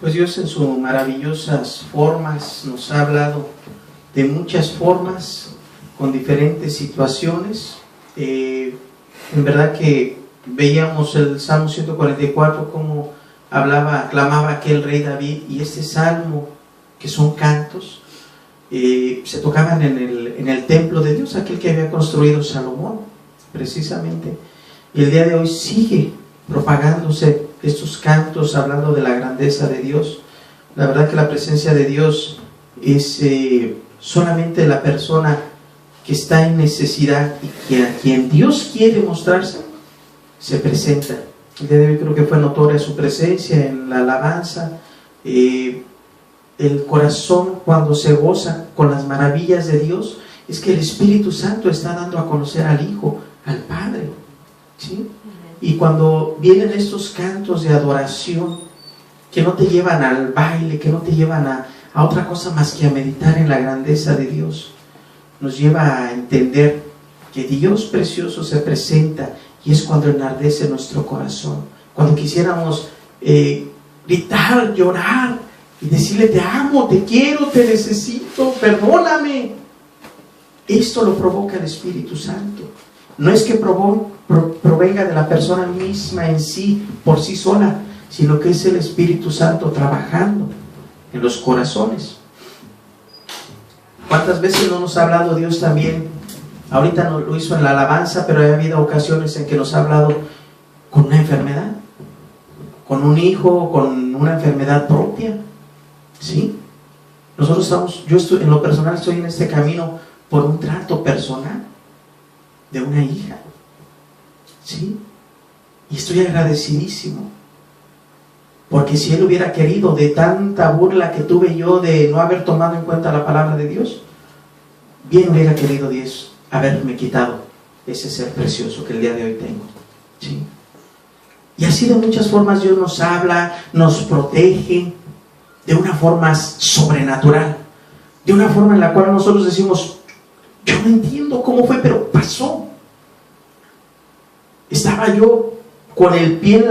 Pues Dios en sus maravillosas formas nos ha hablado de muchas formas, con diferentes situaciones. En verdad que veíamos el Salmo 144 como clamaba aquel rey David, y este salmo, que son cantos, se tocaban en el templo de Dios, aquel que había construido Salomón, precisamente. Y el día de hoy sigue propagándose estos cantos, hablando de la grandeza de Dios. La verdad que la presencia de Dios es solamente la persona que está en necesidad, y que a quien Dios quiere mostrarse, se presenta. El día de hoy creo que fue notoria su presencia en la alabanza. El corazón, cuando se goza con las maravillas de Dios, es que el Espíritu Santo está dando a conocer al Hijo, al Padre, ¿sí? Y cuando vienen estos cantos de adoración, que no te llevan al baile, que no te llevan a otra cosa más que a meditar en la grandeza de Dios, nos lleva a entender que Dios precioso se presenta, y es cuando enardece nuestro corazón. Cuando quisiéramos gritar, llorar y decirle: te amo, te quiero, te necesito, perdóname. Esto lo provoca el Espíritu Santo. No es que provenga de la persona misma en sí, por sí sola, sino que es el Espíritu Santo trabajando en los corazones. ¿Cuántas veces no nos ha hablado Dios también? Ahorita nos lo hizo en la alabanza, pero ha habido ocasiones en que nos ha hablado con una enfermedad, con un hijo, con una enfermedad propia, ¿sí? En lo personal estoy en este camino por un trato personal de una hija, ¿sí? Y estoy agradecidísimo, porque si Él hubiera querido, de tanta burla que tuve yo de no haber tomado en cuenta la palabra de Dios, bien hubiera querido Dios haberme quitado ese ser precioso que el día de hoy tengo, ¿sí? Y así de muchas formas Dios nos habla, nos protege, de una forma sobrenatural, de una forma en la cual nosotros decimos: yo no entiendo cómo fue, pero pasó. Estaba yo con el pie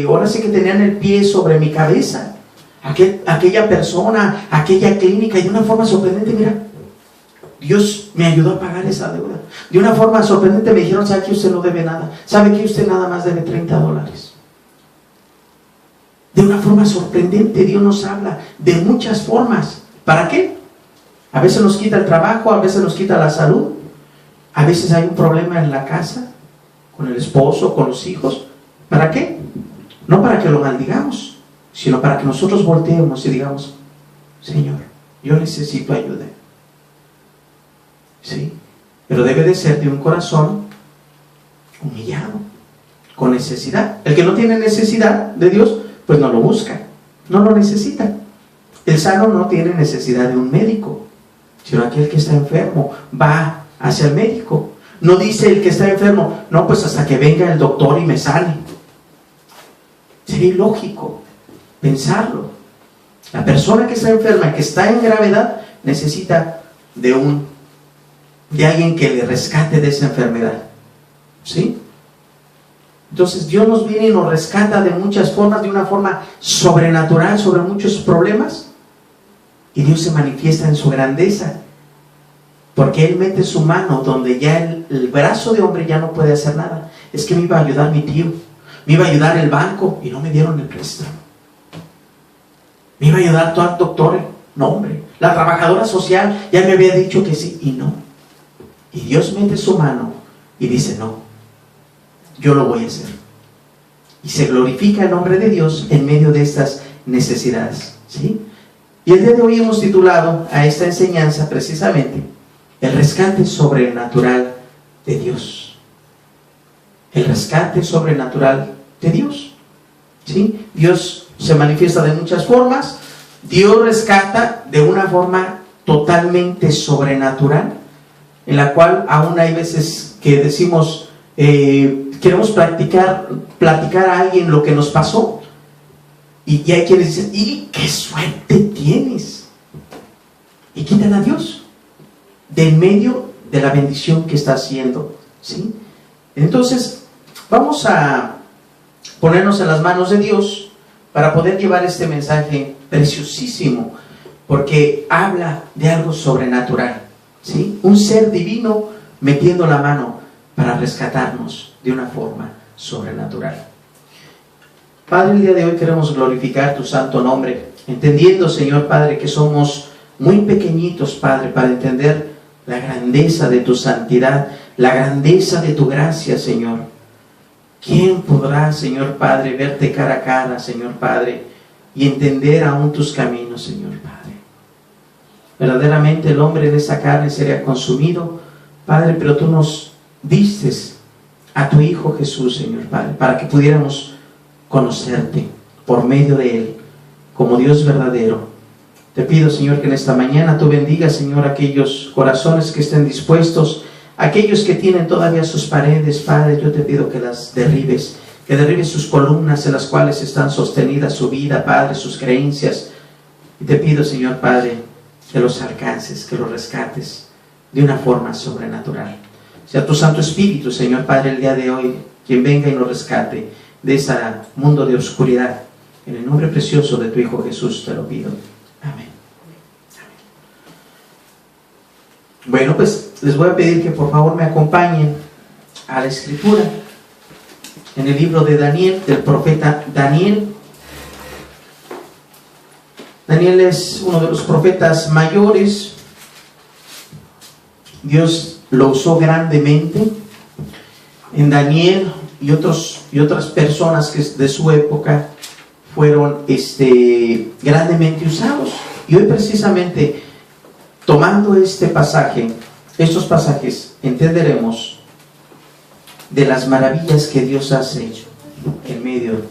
ahora sí que tenían el pie sobre mi cabeza, aquella persona, aquella clínica, y de una forma sorprendente, mira, Dios me ayudó a pagar esa deuda. De una forma sorprendente me dijeron: ¿sabe que usted no debe nada? ¿Sabe que usted nada más debe $30? De una forma sorprendente Dios nos habla de muchas formas. ¿Para qué? A veces nos quita el trabajo, a veces nos quita la salud, a veces hay un problema en la casa, con el esposo, con los hijos. ¿Para qué? No para que lo maldigamos, sino para que nosotros volteemos y digamos: Señor, yo necesito ayuda. ¿Sí? Pero debe de ser de un corazón humillado, con necesidad. El que no tiene necesidad de Dios, pues no lo busca, no lo necesita. El sano no tiene necesidad de un médico, sino aquel que está enfermo va hacia el médico. No dice el que está enfermo: no, pues hasta que venga el doctor y me sane. Sería ilógico pensarlo. La persona que está enferma, que está en gravedad, necesita de alguien que le rescate de esa enfermedad, ¿sí? Entonces Dios nos viene y nos rescata de muchas formas, de una forma sobrenatural, sobre muchos problemas, y Dios se manifiesta en su grandeza, porque Él mete su mano donde ya el brazo de hombre ya no puede hacer nada. Es que me iba a ayudar mi tío, me iba a ayudar el banco y no me dieron el préstamo, me iba a ayudar todo el doctor, no hombre, la trabajadora social ya me había dicho que sí, y no. Y Dios mete su mano y dice: no, yo lo voy a hacer. Y se glorifica el nombre de Dios en medio de estas necesidades, ¿sí? Y el día de hoy hemos titulado a esta enseñanza precisamente: el rescate sobrenatural de Dios. El rescate sobrenatural de Dios, ¿sí? Dios se manifiesta de muchas formas. Dios rescata de una forma totalmente sobrenatural, en la cual aún hay veces que decimos, queremos platicar a alguien lo que nos pasó, y hay quienes dicen: ¡y qué suerte tienes! Y quitan a Dios de en medio de la bendición que está haciendo, ¿sí? Entonces vamos a ponernos en las manos de Dios para poder llevar este mensaje preciosísimo, porque habla de algo sobrenatural, ¿sí? Un ser divino metiendo la mano para rescatarnos de una forma sobrenatural. Padre, el día de hoy queremos glorificar tu santo nombre, entendiendo, Señor Padre, que somos muy pequeñitos, Padre, para entender la grandeza de tu santidad, la grandeza de tu gracia, Señor. ¿Quién podrá, Señor Padre, verte cara a cara, Señor Padre, y entender aún tus caminos, Señor Padre? Verdaderamente el hombre de esa carne sería consumido, Padre, pero tú nos diste a tu Hijo Jesús, Señor Padre, para que pudiéramos conocerte por medio de Él, como Dios verdadero. Te pido, Señor, que en esta mañana tú bendigas, Señor, aquellos corazones que estén dispuestos, aquellos que tienen todavía sus paredes, Padre, yo te pido que las derribes, que derribes sus columnas en las cuales están sostenidas su vida, Padre, sus creencias. Y te pido, Señor Padre, que los alcances, que los rescates de una forma sobrenatural. Sea tu Santo Espíritu, Señor Padre, el día de hoy, quien venga y nos rescate de ese mundo de oscuridad. En el nombre precioso de tu Hijo Jesús te lo pido. Amén. Amén. Bueno, pues les voy a pedir que por favor me acompañen a la escritura en el libro de Daniel, del profeta Daniel. Daniel es uno de los profetas mayores. Dios lo usó grandemente. En Daniel y otras personas que de su época fueron grandemente usados. Y hoy precisamente, tomando estos pasajes, entenderemos de las maravillas que Dios hace en medio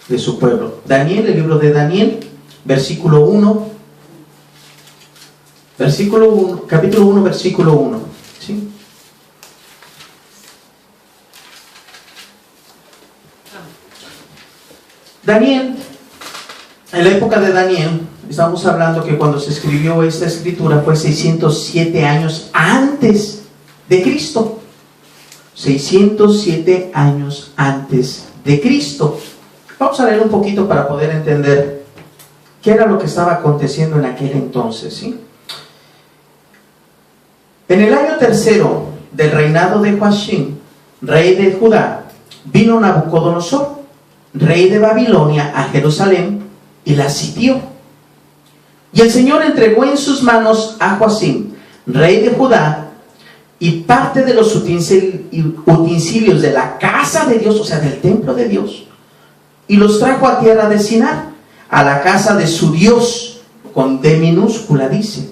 de su pueblo. Daniel, el libro de Daniel, capítulo 1, versículo 1, ¿sí? Daniel, en la época de Daniel, estamos hablando que cuando se escribió esta escritura fue 607 años antes de Cristo. 607 años antes de Cristo. Vamos a leer un poquito para poder entender qué era lo que estaba aconteciendo en aquel entonces, ¿sí? En el año tercero del reinado de Joachim, rey de Judá, vino Nabucodonosor, rey de Babilonia, a Jerusalén y la sitió. Y el Señor entregó en sus manos a Joachim, rey de Judá, y parte de los utensilios de la casa de Dios, o sea, del templo de Dios, y los trajo a tierra de Sinar, a la casa de su Dios, con D minúscula dice.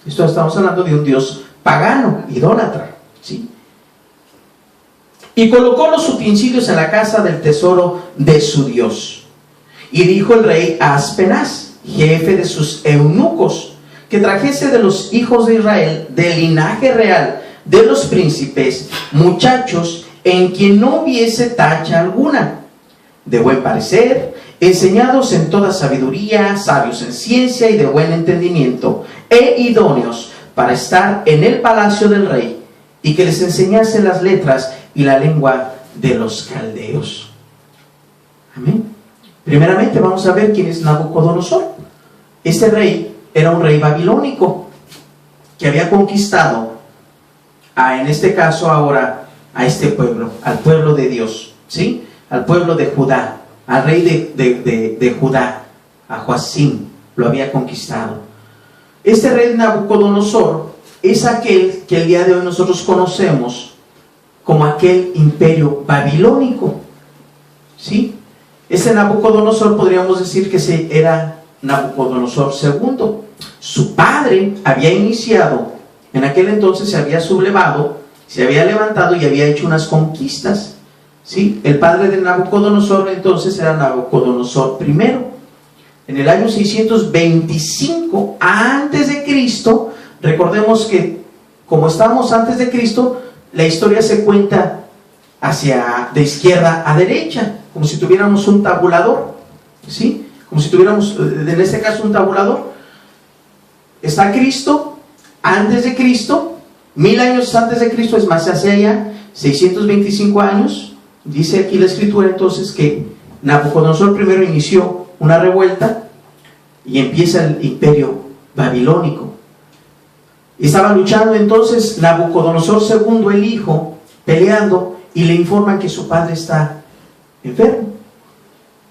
Esto estamos hablando de un Dios pagano, idólatra, ¿sí? Y colocó los utensilios en la casa del tesoro de su Dios. Y dijo el rey a Aspenaz, jefe de sus eunucos, que trajese de los hijos de Israel, del linaje real, de los príncipes, muchachos en quien no hubiese tacha alguna, de buen parecer, enseñados en toda sabiduría, sabios en ciencia y de buen entendimiento, e idóneos para estar en el palacio del rey, y que les enseñase las letras y la lengua de los caldeos. Amén. Primeramente vamos a ver quién es Nabucodonosor. Este rey era un rey babilónico que había conquistado en este caso ahora a este pueblo, al pueblo de Dios, ¿sí? Al pueblo de Judá, al rey de Judá, a Joacim, lo había conquistado. Este rey Nabucodonosor es aquel que el día de hoy nosotros conocemos como aquel imperio babilónico, ¿sí? Ese Nabucodonosor podríamos decir que era Nabucodonosor II. Su padre había iniciado, en aquel entonces se había sublevado, se había levantado y había hecho unas conquistas, ¿sí? El padre de Nabucodonosor entonces era Nabucodonosor I. En el año 625 antes de Cristo, recordemos que como estamos antes de Cristo, la historia se cuenta de izquierda a derecha, como si tuviéramos un tabulador, ¿sí? Como si tuviéramos, en este caso, un tabulador. Está Cristo, antes de Cristo, 1000 años antes de Cristo, es más, hacia allá, 625 años. Dice aquí la escritura entonces que Nabucodonosor primero inició una revuelta y empieza el imperio babilónico. Estaba luchando entonces Nabucodonosor II, el hijo, peleando, y le informan que su padre está enfermo.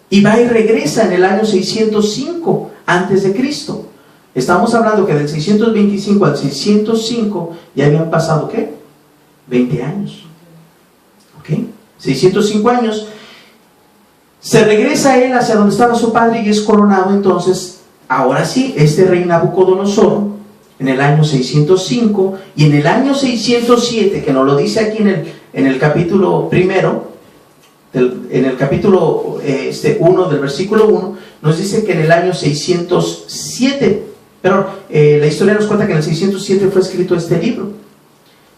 Y va y regresa en el año 605 antes de Cristo. Estamos hablando que del 625 al 605 ya habían pasado, ¿qué? 20 años. ¿Ok? 605 años. Se regresa él hacia donde estaba su padre y es coronado entonces, ahora sí, este rey Nabucodonosor, en el año 605, y en el año 607, que nos lo dice aquí en el capítulo primero, en el capítulo 1 del versículo 1, nos dice que en el año 607, pero la historia nos cuenta que en el 607 fue escrito este libro.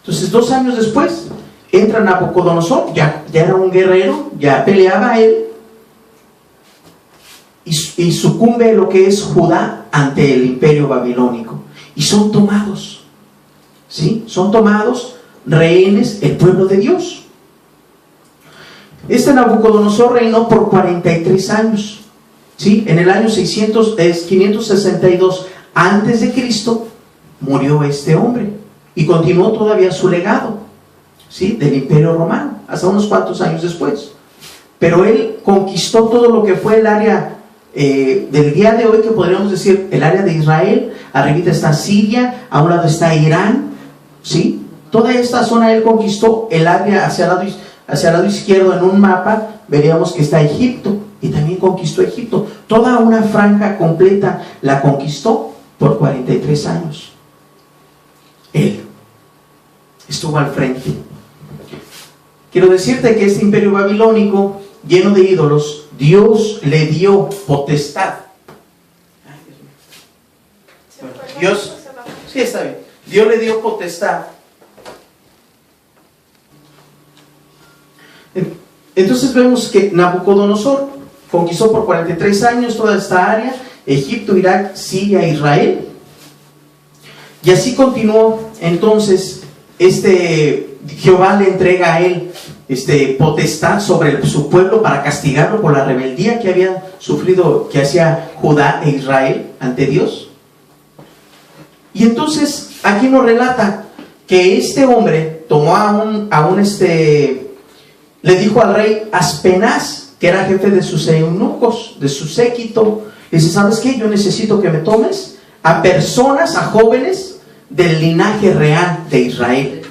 Entonces 2 años después entra Nabucodonosor, ya era un guerrero, ya peleaba él, y sucumbe lo que es Judá ante el imperio babilónico, y son tomados, ¿sí? Son tomados rehenes el pueblo de Dios. Este Nabucodonosor reinó por 43 años, ¿sí? En el año 562 antes de Cristo murió este hombre y continuó todavía su legado, ¿sí? Del imperio romano hasta unos cuantos años después. Pero él conquistó todo lo que fue el área del día de hoy, que podríamos decir el área de Israel. Arribita está Siria, a un lado está Irán, ¿sí? Toda esta zona él conquistó. El área hacia el lado izquierdo en un mapa veríamos que está Egipto, y también conquistó Egipto. Toda una franja completa la conquistó por 43 años. Él estuvo al frente. Quiero decirte que este imperio babilónico, lleno de ídolos, Dios le dio potestad. Dios, sí, está bien. Dios le dio potestad. Entonces vemos que Nabucodonosor conquistó por 43 años toda esta área: Egipto, Irak, Siria, Israel. Y así continuó. Entonces Jehová le entrega a él potestad sobre su pueblo para castigarlo por la rebeldía que había sufrido, que hacía Judá e Israel ante Dios. Y entonces aquí nos relata que este hombre tomó le dijo al rey Aspenaz, que era jefe de sus eunucos, de su séquito, le dice: ¿sabes qué? Yo necesito que me tomes a personas, a jóvenes del linaje real de Israel,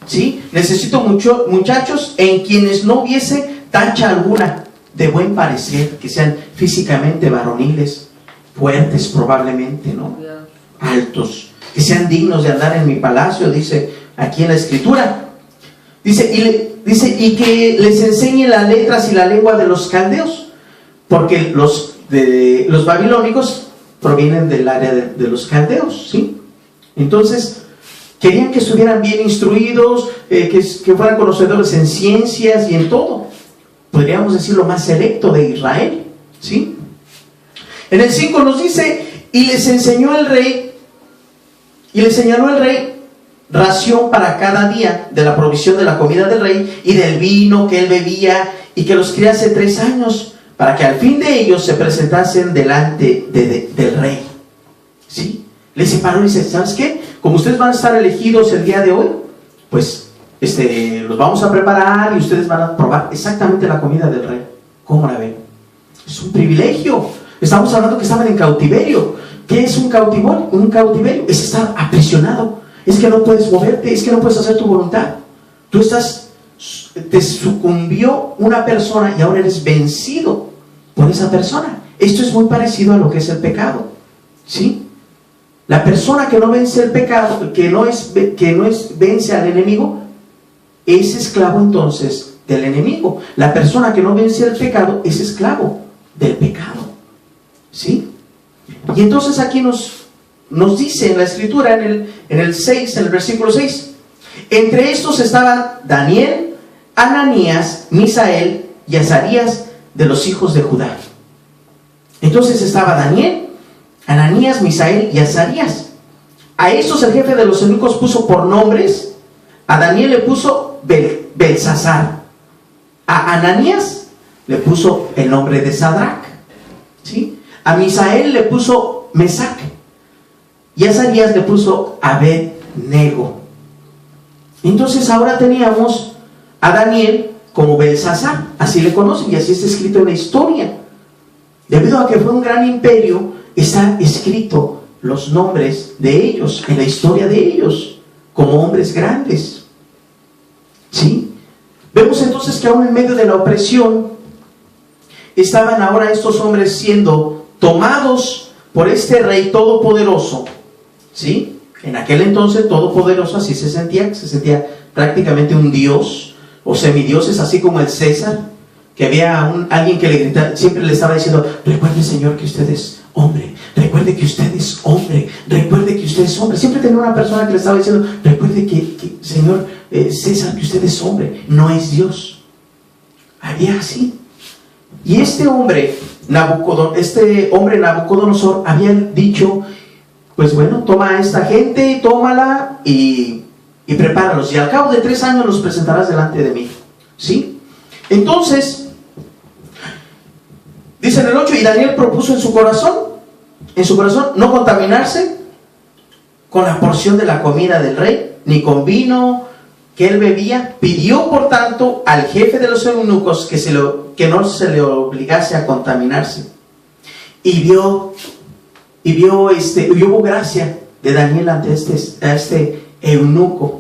¿sí? Necesito muchachos en quienes no hubiese tacha alguna, de buen parecer, que sean físicamente varoniles, fuertes probablemente, ¿no? Altos, que sean dignos de andar en mi palacio, dice aquí en la escritura. Dice, y que les enseñe las letras y la lengua de los caldeos, porque los babilónicos provienen del área de los caldeos, ¿sí? Entonces querían que estuvieran bien instruidos, que fueran conocedores en ciencias y en todo, podríamos decir lo más selecto de Israel, ¿sí? En el 5 nos dice: y les enseñó el rey, y le señaló el rey ración para cada día de la provisión de la comida del rey y del vino que él bebía, y que los criase 3 años, para que al fin de ellos se presentasen delante del rey, ¿sí? Le separó y dice: ¿sabes qué? Como ustedes van a estar elegidos el día de hoy, pues los vamos a preparar y ustedes van a probar exactamente la comida del rey. ¿Cómo la ven? Es un privilegio. Estamos hablando que estaban en cautiverio. ¿Qué es un cautiverio? Un cautiverio es estar aprisionado. Es que no puedes moverte, es que no puedes hacer tu voluntad. Te sucumbió una persona y ahora eres vencido por esa persona. Esto es muy parecido a lo que es el pecado, ¿sí? La persona que no vence el pecado, que no vence al enemigo, es esclavo entonces del enemigo. La persona que no vence el pecado es esclavo del pecado, ¿sí? Y entonces aquí nos dice en la escritura, en el 6, en el versículo 6: entre estos estaban Daniel, Ananías, Misael y Azarías, de los hijos de Judá. Entonces estaba Daniel, Ananías, Misael y Azarías. A estos el jefe de los eunucos puso por nombres. A Daniel le puso Belsasar, a Ananías le puso el nombre de Sadrach, ¿sí? A Misael le puso Mesac, y a Azarías le puso Abed-nego. Entonces ahora teníamos a Daniel como Belsasar, así le conocen, y así está escrito en la historia. Debido a que fue un gran imperio, está escrito los nombres de ellos, en la historia de ellos, como hombres grandes, ¿sí? Vemos entonces que aún en medio de la opresión, estaban ahora estos hombres siendo tomados por este rey todopoderoso, ¿sí? En aquel entonces todopoderoso así se sentía prácticamente un dios o semidioses, así como el César, que había alguien que le gritaba, siempre le estaba diciendo: recuerde, Señor, que usted es hombre, recuerde que usted es hombre, recuerde que usted es hombre. Siempre tenía una persona que le estaba diciendo: recuerde que Señor César, que usted es hombre, no es Dios. Había así. Y este hombre Nabucodonosor había dicho: pues bueno, toma a esta gente, tómala y prepáralos, y al cabo de 3 años los presentarás delante de mí, ¿sí? Entonces dice en el 8: y Daniel propuso en su corazón no contaminarse con la porción de la comida del rey, ni con vino que él bebía. Pidió por tanto al jefe de los eunucos que no se le obligase a contaminarse, y hubo gracia de Daniel ante este eunuco.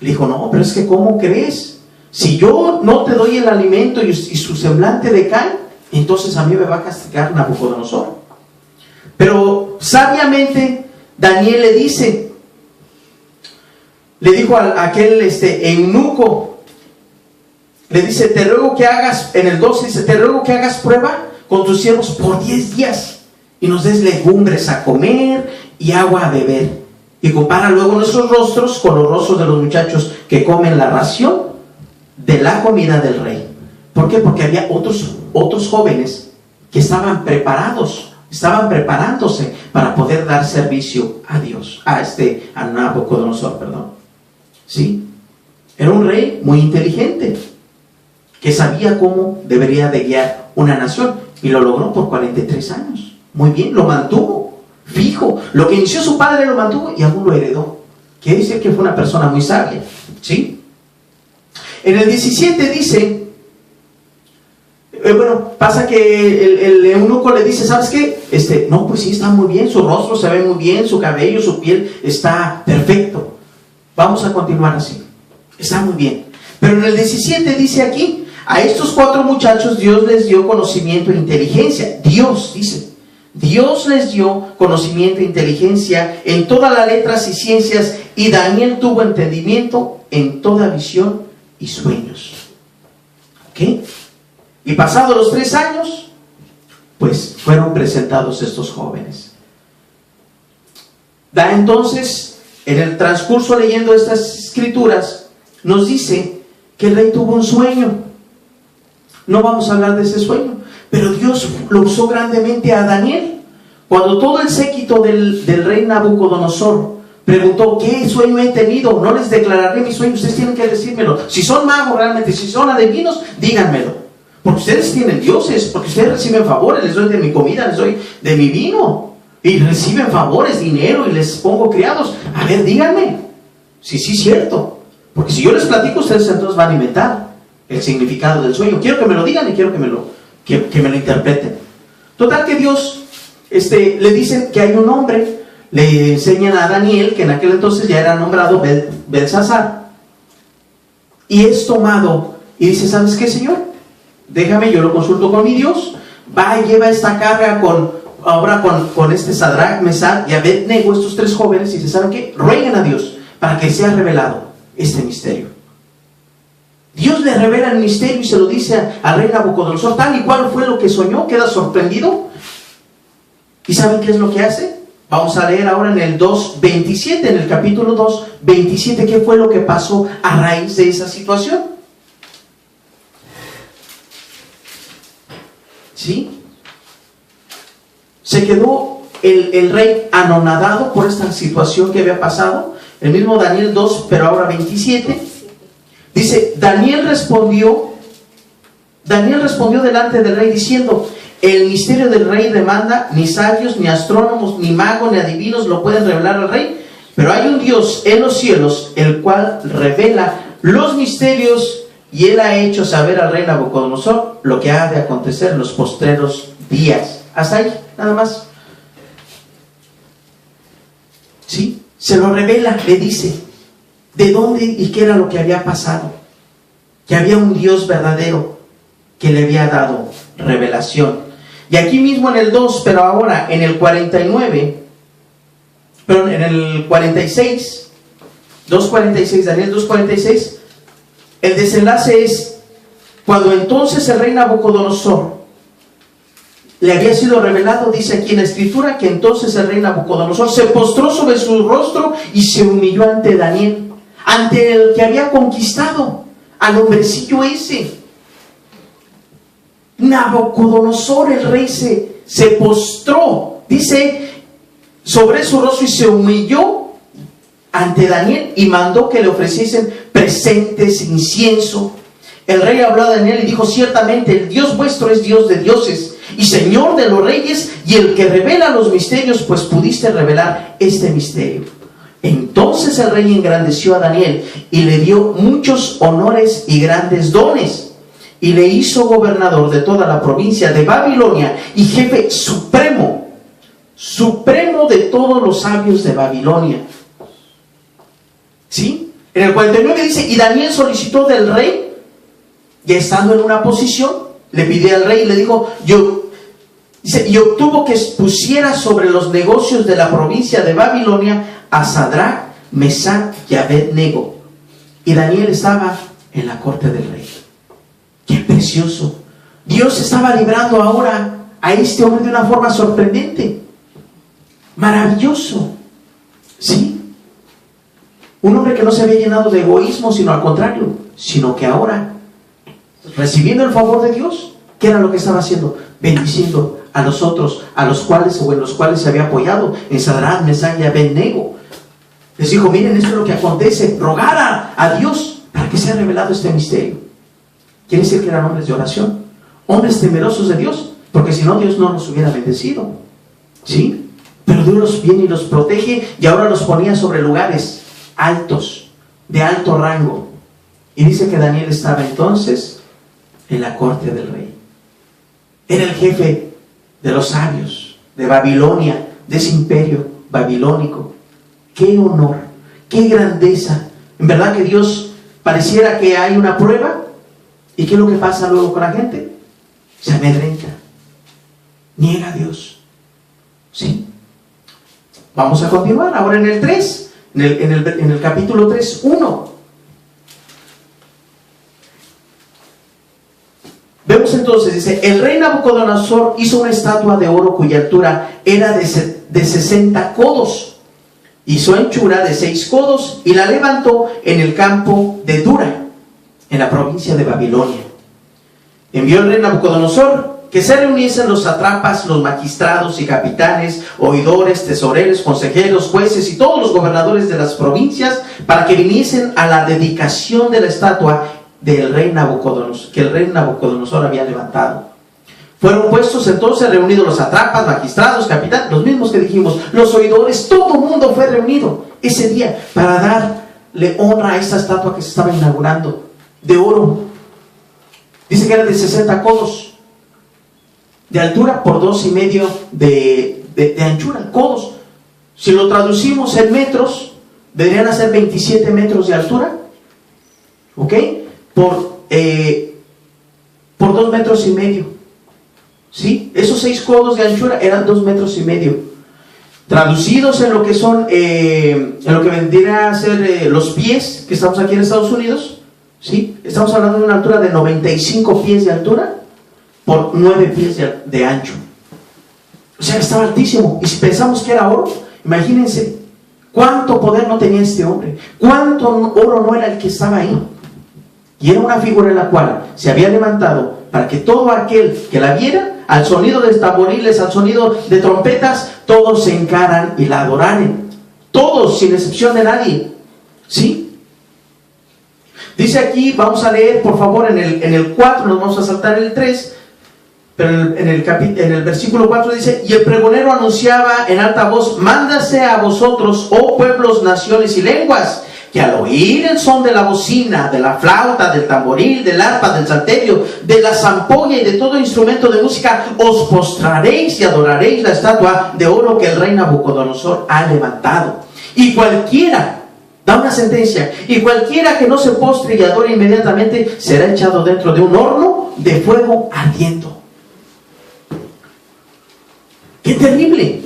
Le dijo: no, pero es que ¿cómo crees? Si yo no te doy el alimento y su semblante decae, entonces a mí me va a castigar Nabucodonosor. Pero sabiamente Daniel le dijo a aquel eunuco, le dice: te ruego que hagas, en el 12 dice: te ruego que hagas prueba con tus siervos por 10 días y nos des legumbres a comer y agua a beber. Y compara luego nuestros rostros con los rostros de los muchachos que comen la ración de la comida del rey. ¿Por qué? Porque había otros jóvenes que estaban preparándose para poder dar servicio a Dios, a Nabucodonosor, ¿sí? Era un rey muy inteligente, que sabía cómo debería de guiar una nación, y lo logró por 43 años. Muy bien, lo mantuvo fijo. Lo que inició su padre lo mantuvo y aún lo heredó. Quiere decir que fue una persona muy sabia, ¿sí? En el 17 dice, pasa que el eunuco le dice: ¿sabes qué? No, pues sí, está muy bien, su rostro se ve muy bien, su cabello, su piel está perfecto. Vamos a continuar así. Está muy bien. Pero en el 17 dice aquí: a estos 4 muchachos Dios les dio conocimiento e inteligencia. Dios les dio conocimiento e inteligencia en todas las letras y ciencias, y Daniel tuvo entendimiento en toda visión y sueños. ¿Ok? Y pasados los 3 años, pues fueron presentados estos jóvenes. Da entonces, en el transcurso leyendo estas escrituras, nos dice que el rey tuvo un sueño. No vamos a hablar de ese sueño, pero Dios lo usó grandemente a Daniel. Cuando todo el séquito del rey Nabucodonosor preguntó: ¿qué sueño he tenido? No les declararé mi sueño, ustedes tienen que decírmelo. Si son magos realmente, si son adivinos, díganmelo. Porque ustedes tienen dioses, porque ustedes reciben favores, les doy de mi comida, les doy de mi vino, y reciben favores, dinero, y les pongo criados. A ver, díganme si sí es cierto. Porque si yo les platico, ustedes entonces van a inventar el significado del sueño. Quiero que me lo digan y quiero que me lo interpreten. Total que Dios le dicen que hay un hombre, le enseñan a Daniel, que en aquel entonces ya era nombrado Belsasar, y es tomado y dice: ¿sabes qué, Señor? Déjame, yo lo consulto con mi Dios. Va y lleva esta carga con este Sadrach, Mesach y Abed-nego, estos 3 jóvenes, y dice: ¿saben qué? Rueguen a Dios para que sea revelado este misterio. Dios le revela el misterio y se lo dice al rey Nabucodonosor, tal y cual fue lo que soñó. Queda sorprendido. ¿Y saben qué es lo que hace? Vamos a leer ahora en el 2:27, en el capítulo 2:27, qué fue lo que pasó a raíz de esa situación. ¿Sí? Se quedó el rey anonadado por esta situación que había pasado. El mismo Daniel 2, pero ahora 27. Dice: Daniel respondió Daniel respondió delante del rey diciendo: el misterio del rey demanda, ni sabios, ni astrónomos, ni magos, ni adivinos lo pueden revelar al rey, pero hay un Dios en los cielos, el cual revela los misterios, y él ha hecho saber al rey Nabucodonosor lo que ha de acontecer en los postreros días. Hasta ahí, nada más. ¿Sí? Se lo revela, le dice de dónde y qué era lo que había pasado, que había un Dios verdadero que le había dado revelación. Y aquí mismo en el 2, pero ahora en el 49, perdón, en el 46, 2.46, Daniel 2.46, el desenlace es cuando entonces el rey Nabucodonosor le había sido revelado, dice aquí en la escritura, que entonces el rey Nabucodonosor se postró sobre su rostro y se humilló ante Daniel, ante el que había conquistado, al hombrecillo ese. Nabucodonosor, el rey, se postró, dice, sobre su rostro y se humilló ante Daniel y mandó que le ofreciesen presentes, incienso. El rey habló a Daniel y dijo: ciertamente el Dios vuestro es Dios de dioses y Señor de los reyes, y el que revela los misterios, pues pudiste revelar este misterio. Entonces el rey engrandeció a Daniel y le dio muchos honores y grandes dones, y le hizo gobernador de toda la provincia de Babilonia y jefe supremo de todos los sabios de Babilonia. ¿Sí? En el 49 dice: y Daniel solicitó del rey, ya estando en una posición, le pidió al rey y le dijo, y obtuvo que pusiera sobre los negocios de la provincia de Babilonia a Sadrach, Mesach y Abednego. Y Daniel estaba en la corte del rey. ¡Qué precioso! Dios estaba librando ahora a este hombre de una forma sorprendente, maravilloso. ¿Sí? Un hombre que no se había llenado de egoísmo, sino al contrario, sino que ahora, recibiendo el favor de Dios, ¿qué era lo que estaba haciendo? Bendiciendo a los otros, a los cuales o en los cuales se había apoyado, en Sadrach, Mesach y Abednego. Les dijo: miren, esto es lo que acontece, rogar a Dios para que sea revelado este misterio. Quiere decir que eran hombres de oración, hombres temerosos de Dios, porque si no, Dios no los hubiera bendecido. ¿Sí? Pero Dios los viene y los protege, y ahora los ponía sobre lugares altos, de alto rango. Y dice que Daniel estaba entonces en la corte del rey. Era el jefe de los sabios de Babilonia, de ese imperio babilónico. ¡Qué honor! ¡Qué grandeza! En verdad que Dios pareciera que hay una prueba. ¿Y qué es lo que pasa luego con la gente? Se amedrenta, niega a Dios. ¿Sí? Vamos a continuar ahora en el 3, en el capítulo 3, 1. Vemos entonces, dice: el rey Nabucodonosor hizo una estatua de oro cuya altura era de 60 codos y su anchura de 6 codos, y la levantó en el campo de Dura, en la provincia de Babilonia. Envió el rey Nabucodonosor que se reuniesen los sátrapas, los magistrados y capitanes, oidores, tesoreros, consejeros, jueces y todos los gobernadores de las provincias, para que viniesen a la dedicación de la estatua del rey Nabucodonosor, que el rey Nabucodonosor había levantado. Fueron puestos entonces reunidos los sátrapas, magistrados, capitanes, los mismos que dijimos, los oidores, todo el mundo fue reunido ese día para darle honra a esta estatua que se estaba inaugurando, de oro. Dice que era de 60 codos de altura por 2.5 de anchura, codos. Si lo traducimos en metros, deberían ser 27 metros de altura, ¿ok? Por 2,5 metros. ¿Sí? Esos 6 codos de anchura eran 2,5 metros. Traducidos en lo que son, en lo que vendría a ser los pies, que estamos aquí en Estados Unidos, ¿sí? Estamos hablando de una altura de 95 pies de altura por 9 pies de ancho. O sea, estaba altísimo. Y si pensamos que era oro, imagínense cuánto poder no tenía este hombre, cuánto oro no era el que estaba ahí. Y era una figura en la cual se había levantado para que todo aquel que la viera, al sonido de tamboriles, al sonido de trompetas, todos se encaran y la adoraran. Todos, sin excepción de nadie. ¿Sí? Dice aquí, vamos a leer por favor en el 4, nos vamos a saltar el 3, pero en el versículo 4 dice: y el pregonero anunciaba en alta voz: mándase a vosotros, oh pueblos, naciones y lenguas, que al oír el son de la bocina, de la flauta, del tamboril, del arpa, del salterio, de la zampolla y de todo instrumento de música, os postraréis y adoraréis la estatua de oro que el rey Nabucodonosor ha levantado. Y cualquiera, da una sentencia, y cualquiera que no se postre y adore inmediatamente será echado dentro de un horno de fuego ardiendo. ¡Qué terrible!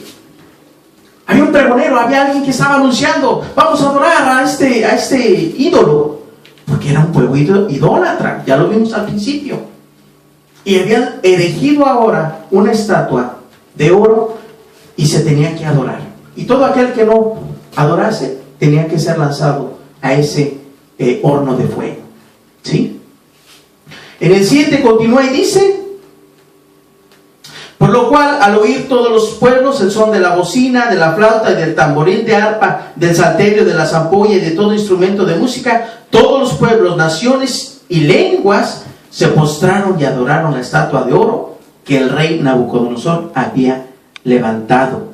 Había un pregonero, había alguien que estaba anunciando: vamos a adorar a este ídolo, porque era un pueblo idólatra, ya lo vimos al principio, y habían erigido ahora una estatua de oro y se tenía que adorar, y todo aquel que no adorase tenía que ser lanzado a ese horno de fuego, ¿sí? En el 7 continúa y dice: por lo cual, al oír todos los pueblos el son de la bocina, de la flauta y del tamboril, de arpa, del salterio, de la zampolla y de todo instrumento de música, todos los pueblos, naciones y lenguas se postraron y adoraron la estatua de oro que el rey Nabucodonosor había levantado.